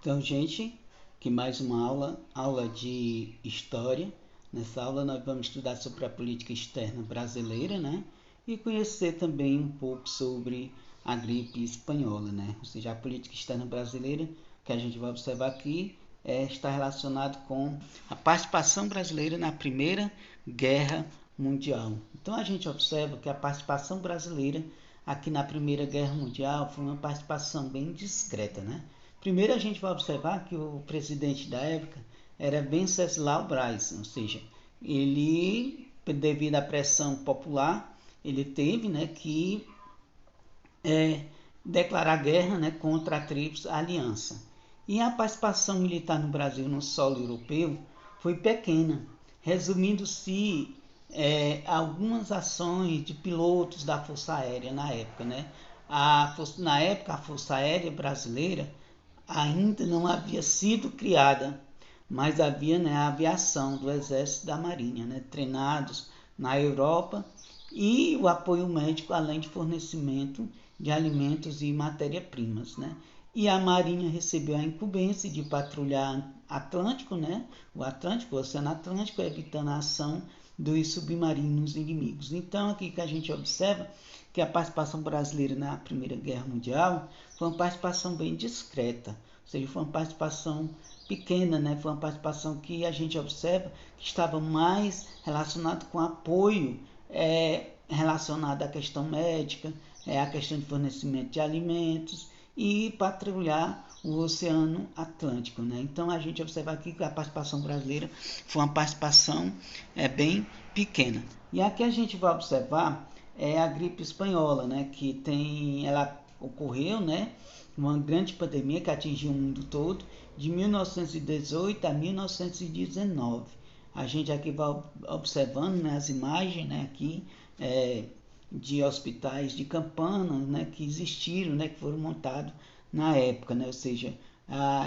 Então, gente, que mais uma aula de história. Nessa aula nós vamos estudar sobre a política externa brasileira, né? E conhecer também um pouco sobre a gripe espanhola, né? Ou seja, a política externa brasileira que a gente vai observar aqui está relacionado com a participação brasileira na Primeira Guerra Mundial. Então a gente observa que a participação brasileira aqui na Primeira Guerra Mundial foi uma participação bem discreta, né? Primeiro a gente vai observar que o presidente da época era Venceslau Braz, ou seja, ele, devido à pressão popular, ele teve, né, que declarar guerra, né, contra a Tríplice Aliança. E a participação militar no Brasil no solo europeu foi pequena, resumindo-se algumas ações de pilotos da Força Aérea na época, né? Na época, a Força Aérea Brasileira ainda não havia sido criada, mas havia, né, a aviação do Exército e da Marinha, né, treinados na Europa, e o apoio médico, além de fornecimento de alimentos e matéria-primas, né? E a Marinha recebeu a incumbência de patrulhar Atlântico, né? O Oceano Atlântico, evitando a ação dos submarinos inimigos. Então, aqui que a gente observa que a participação brasileira na Primeira Guerra Mundial foi uma participação bem discreta, ou seja, foi uma participação pequena, né? Foi uma participação que a gente observa que estava mais relacionado com apoio relacionado à questão médica, à questão de fornecimento de alimentos e patrulhar o Oceano Atlântico, né? Então a gente observa aqui que a participação brasileira foi uma participação bem pequena. E aqui a gente vai observar a gripe espanhola, né? Ela ocorreu, né? Uma grande pandemia que atingiu o mundo todo de 1918 a 1919. A gente aqui vai observando, né, as imagens, né, aqui de hospitais de campana, né, que existiram, né, que foram montados na época, né? Ou seja,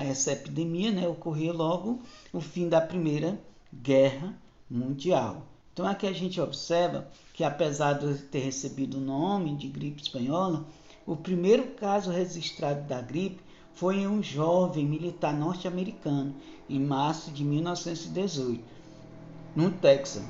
essa epidemia, né, ocorreu logo no fim da Primeira Guerra Mundial. Então aqui a gente observa que, apesar de ter recebido o nome de gripe espanhola, o primeiro caso registrado da gripe foi em um jovem militar norte-americano, em março de 1918, no Texas.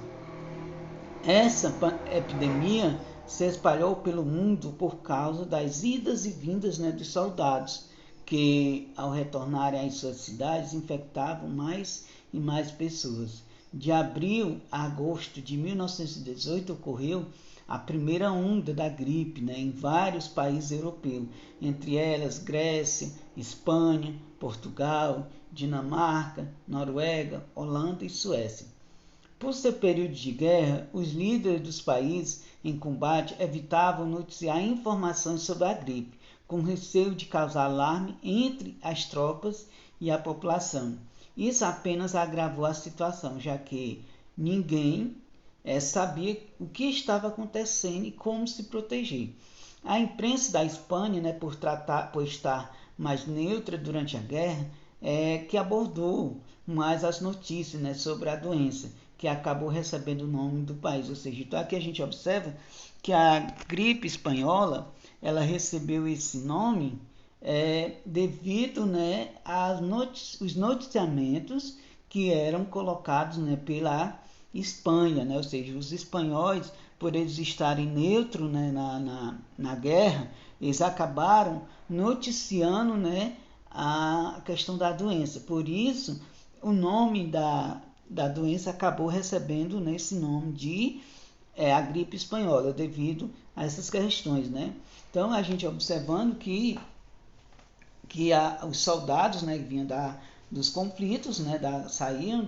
Essa epidemia se espalhou pelo mundo por causa das idas e vindas, né, dos soldados, que ao retornarem às suas cidades infectavam mais e mais pessoas. De abril a agosto de 1918 ocorreu a primeira onda da gripe, né, em vários países europeus, entre elas Grécia, Espanha, Portugal, Dinamarca, Noruega, Holanda e Suécia. Por ser período de guerra, os líderes dos países em combate evitavam noticiar informações sobre a gripe, com receio de causar alarme entre as tropas e a população. Isso apenas agravou a situação, já que ninguém sabia o que estava acontecendo e como se proteger. A imprensa da Espanha, né, por estar mais neutra durante a guerra, que abordou mais as notícias, né, sobre a doença, que acabou recebendo o nome do país. Ou seja, então aqui a gente observa que a gripe espanhola ela recebeu esse nome devido, né, os noticiamentos que eram colocados, né, pela Espanha, né? Ou seja, os espanhóis, por eles estarem neutros, né, na guerra, eles acabaram noticiando, né, a questão da doença. Por isso, o nome da doença acabou recebendo, né, esse nome de a gripe espanhola, devido a essas questões, né? Então, a gente observando que os soldados, né, que vinham dos conflitos, né, saíam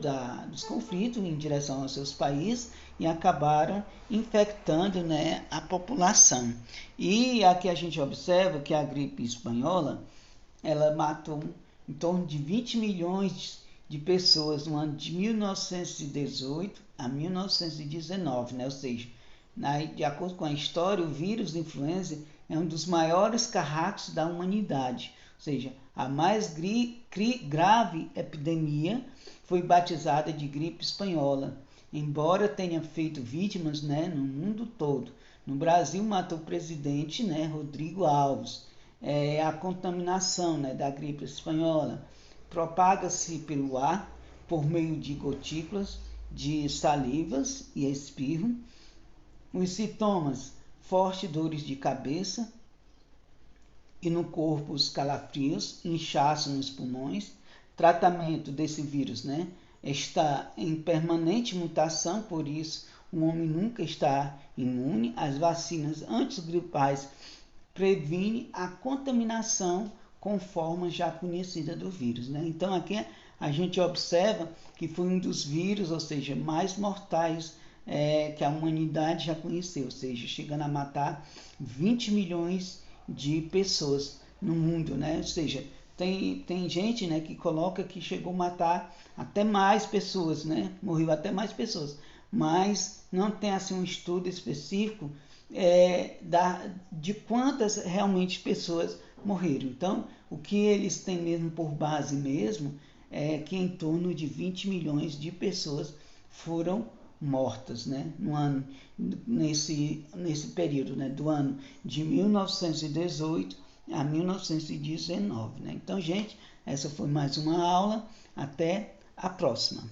dos conflitos em direção aos seus países e acabaram infectando, né, a população. E aqui a gente observa que a gripe espanhola ela matou em torno de 20 milhões de pessoas no ano de 1918 a 1919, né? Ou seja, de acordo com a história, o vírus da influenza é um dos maiores carrascos da humanidade. Ou seja, a mais grave epidemia foi batizada de gripe espanhola, embora tenha feito vítimas, né, no mundo todo. No Brasil, matou o presidente, né, Rodrigo Alves. A contaminação, né, da gripe espanhola propaga-se pelo ar por meio de gotículas de salivas e espirro. Os sintomas: fortes dores de cabeça e no corpo os calafrios, inchaço nos pulmões. Tratamento desse vírus, está em permanente mutação, por isso o homem nunca está imune. As vacinas antigripais previnem a contaminação com forma já conhecida do vírus, Então aqui a gente observa que foi um dos vírus, ou seja, mais mortais que a humanidade já conheceu, ou seja, chegando a matar 20 milhões de pessoas no mundo, Ou seja, tem gente, que coloca que chegou a matar até mais pessoas, Morreu até mais pessoas, mas não tem assim um estudo específico de quantas realmente pessoas morreram. Então, o que eles têm mesmo por base mesmo é que em torno de 20 milhões de pessoas foram mortas, no ano, nesse período, do ano de 1918 a 1919, Então, gente, essa foi mais uma aula. Até a próxima.